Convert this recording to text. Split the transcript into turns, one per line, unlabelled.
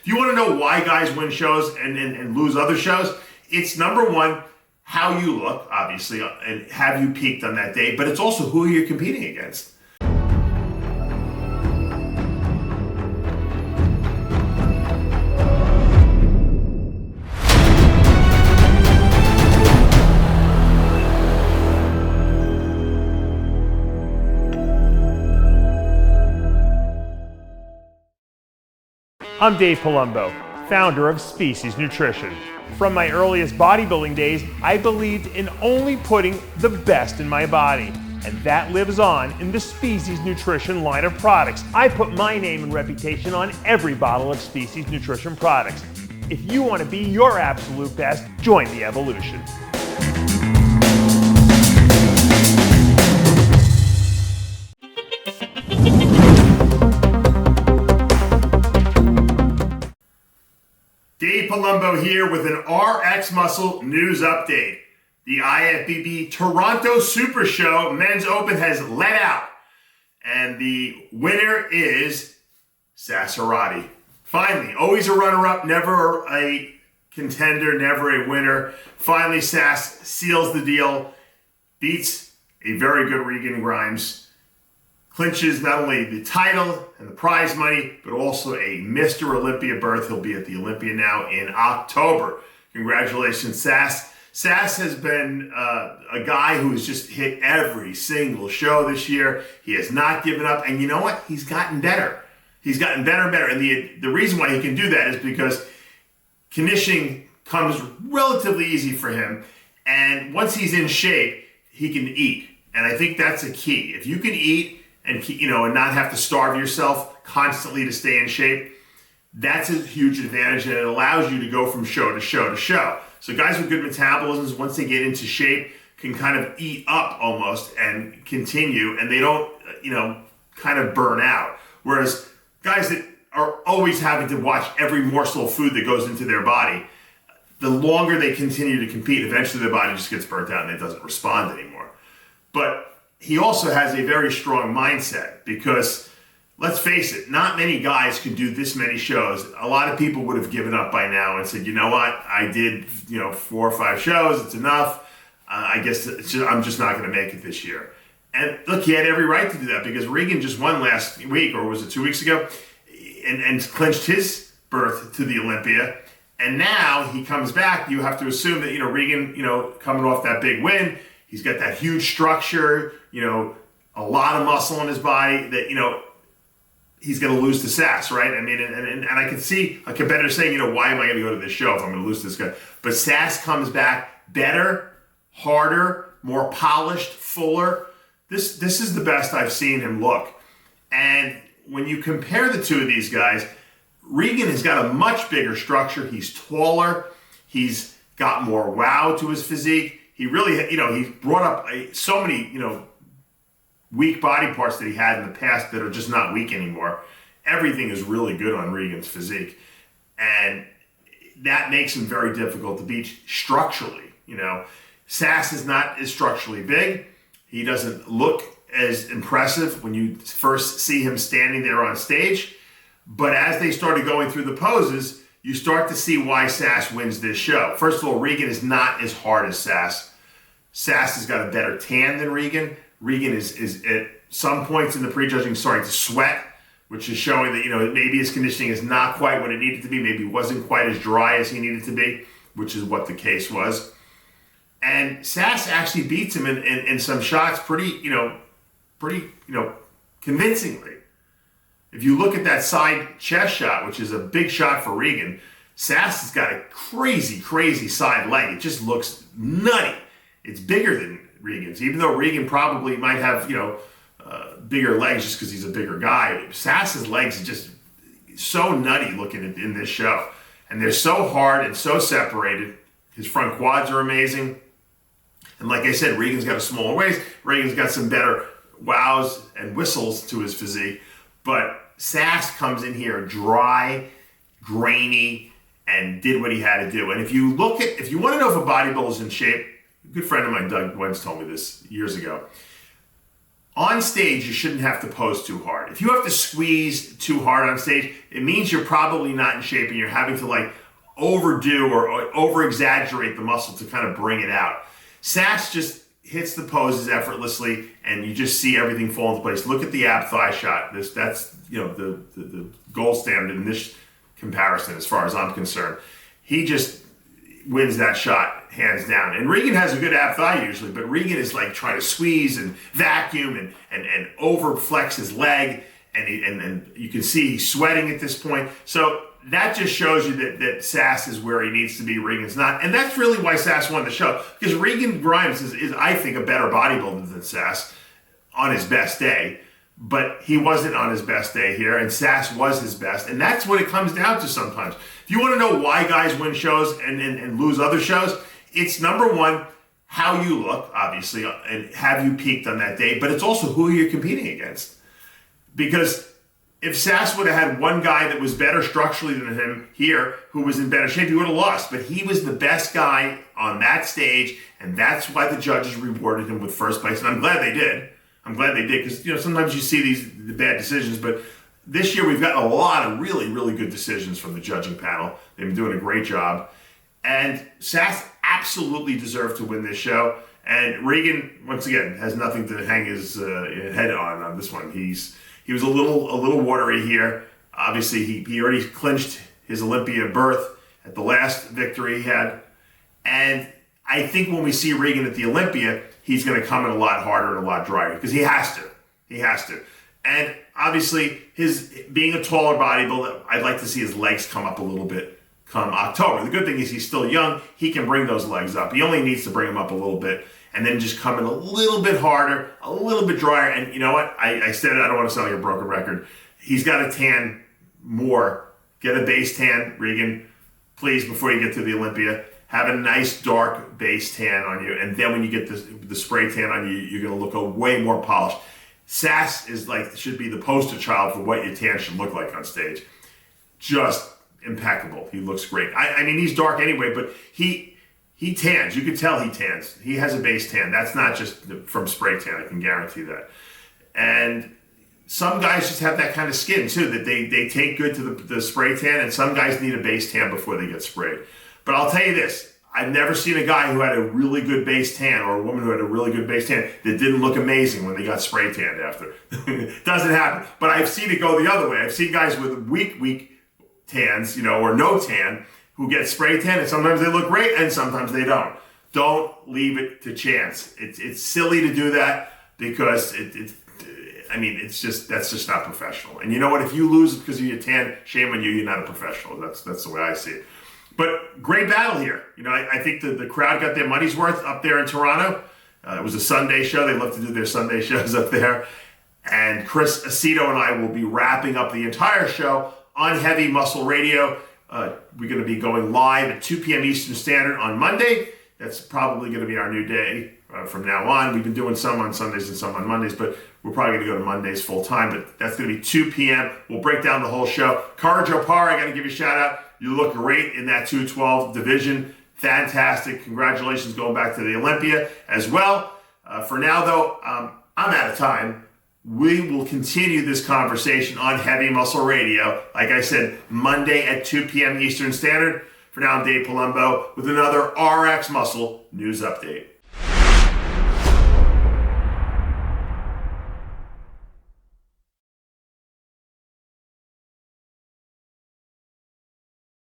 If you want to know why guys win shows and lose other shows, it's number one, how you look, obviously, and have you peaked on that day, but it's also who you're competing against.
I'm Dave Palumbo, founder of Species Nutrition. From my earliest bodybuilding days, I believed in only putting the best in my body, and that lives on in the Species Nutrition line of products. I put my name and reputation on every bottle of Species Nutrition products. If you want to be your absolute best, join the evolution.
Dave Palumbo here with an RxMuscle news update. The IFBB Toronto Super Show Men's Open has let out, and the winner is Sasan Heirati. Finally, always a runner-up, never a contender, never a winner. Finally, Sass seals the deal, beats a very good Regan Grimes, clinches not only the title and the prize money, but also a Mr. Olympia berth. He'll be at the Olympia now in October. Congratulations, Sass. Sass has been a guy who has just hit every single show this year. He has not given up, and you know what? He's gotten better. He's gotten better and better, and the reason why he can do that is because conditioning comes relatively easy for him, and once he's in shape, he can eat, and I think that's a key. If you can eat and not have to starve yourself constantly to stay in shape, that's a huge advantage, and it allows you to go from show to show to show. So guys with good metabolisms, once they get into shape, can kind of eat up almost and continue, and they don't, kind of burn out. Whereas guys that are always having to watch every morsel of food that goes into their body, the longer they continue to compete, eventually their body just gets burnt out and it doesn't respond anymore. But he also has a very strong mindset because, let's face it, not many guys can do this many shows. A lot of people would have given up by now and said, you know what, I did 4 or 5 shows, it's enough. I guess I'm just not going to make it this year. And look, he had every right to do that because Regan just won last week, or was it 2 weeks ago, and clinched his berth to the Olympia. And now he comes back. You have to assume that, Regan, coming off that big win, he's got that huge structure, a lot of muscle in his body that, he's going to lose to Sass, right? I mean, and I can see a competitor saying, why am I going to go to this show if I'm going to lose to this guy? But Sass comes back better, harder, more polished, fuller. This is the best I've seen him look. And when you compare the two of these guys, Regan has got a much bigger structure. He's taller. He's got more wow to his physique. He really, he brought up so many, weak body parts that he had in the past that are just not weak anymore. Everything is really good on Regan's physique. And that makes him very difficult to beat structurally. Sass is not as structurally big. He doesn't look as impressive when you first see him standing there on stage. But as they started going through the poses, you start to see why Sass wins this show. First of all, Regan is not as hard as Sass. Sass has got a better tan than Regan. Regan is at some points in the prejudging starting to sweat, which is showing that, maybe his conditioning is not quite what it needed to be. Maybe it wasn't quite as dry as he needed to be, which is what the case was. And Sass actually beats him in some shots pretty convincingly. If you look at that side chest shot, which is a big shot for Regan, Sass has got a crazy, crazy side leg. It just looks nutty. It's bigger than Regan's, even though Regan probably might have, bigger legs just because he's a bigger guy. Sass's legs are just so nutty looking in this show. And they're so hard and so separated. His front quads are amazing. And like I said, Regan's got a smaller waist. Regan's got some better wows and whistles to his physique. But Sass comes in here dry, grainy, and did what he had to do. And if you want to know if a bodybuilder is in shape, a good friend of mine, Doug, once told me this years ago. On stage, you shouldn't have to pose too hard. If you have to squeeze too hard on stage, it means you're probably not in shape and you're having to like overdo or over-exaggerate the muscle to kind of bring it out. Sass just hits the poses effortlessly and you just see everything fall into place. Look at the ab thigh shot. That's the gold standard in this comparison as far as I'm concerned. He just wins that shot hands down. And Regan has a good ab thigh usually, but Regan is like trying to squeeze and vacuum and over flex his leg, and you can see he's sweating at this point. So that just shows you that Sass is where he needs to be, Regan's not. And that's really why Sass won the show, because Regan Grimes is I think, a better bodybuilder than Sass on his best day. But he wasn't on his best day here, and Sass was his best. And that's what it comes down to sometimes. If you want to know why guys win shows and lose other shows, it's number one, how you look, obviously, and have you peaked on that day, but it's also who you're competing against. Because if Sass would have had one guy that was better structurally than him here, who was in better shape, he would have lost. But he was the best guy on that stage, and that's why the judges rewarded him with first place. And I'm glad they did. Because sometimes you see the bad decisions, but this year we've gotten a lot of really, really good decisions from the judging panel. They've been doing a great job. And Sass absolutely deserved to win this show. And Regan, once again, has nothing to hang his head on this one. He was a little watery here. Obviously, he already clinched his Olympia berth at the last victory he had. And I think when we see Regan at the Olympia, he's going to come in a lot harder and a lot drier because he has to. And obviously, his being a taller bodybuilder, I'd like to see his legs come up a little bit come October. The good thing is he's still young. He can bring those legs up. He only needs to bring them up a little bit and then just come in a little bit harder, a little bit drier. And you know what? I said it. I don't want to sound like a broken record. He's got to tan more. Get a base tan, Regan, please, before you get to the Olympia. Have a nice dark base tan on you, and then when you get the spray tan on you, you're going to look way more polished. Sass should be the poster child for what your tan should look like on stage. Just impeccable. He looks great. I mean, he's dark anyway, but he tans. You can tell he tans. He has a base tan. That's not just from spray tan. I can guarantee that. And some guys just have that kind of skin too, that they take good to the spray tan, and some guys need a base tan before they get sprayed. But I'll tell you this, I've never seen a guy who had a really good base tan or a woman who had a really good base tan that didn't look amazing when they got spray tanned after. Doesn't happen. But I've seen it go the other way. I've seen guys with weak tans, or no tan, who get spray tan, and sometimes they look great and sometimes they don't. Don't leave it to chance. It's silly to do that because that's just not professional. And you know what? If you lose because of your tan, shame on you. You're not a professional. That's the way I see it. But great battle here. I think the crowd got their money's worth up there in Toronto. It was a Sunday show. They love to do their Sunday shows up there. And Chris Aceto and I will be wrapping up the entire show on Heavy Muscle Radio. We're going to be going live at 2 p.m. Eastern Standard on Monday. That's probably going to be our new day from now on. We've been doing some on Sundays and some on Mondays, but we're probably going to go to Mondays full time. But that's going to be 2 p.m. We'll break down the whole show. Courage Opar, I got to give you a shout out. You look great in that 212 division. Fantastic. Congratulations going back to the Olympia as well. For now, though, I'm out of time. We will continue this conversation on Heavy Muscle Radio. Like I said, Monday at 2 p.m. Eastern Standard. For now, I'm Dave Palumbo with another RxMuscle news update.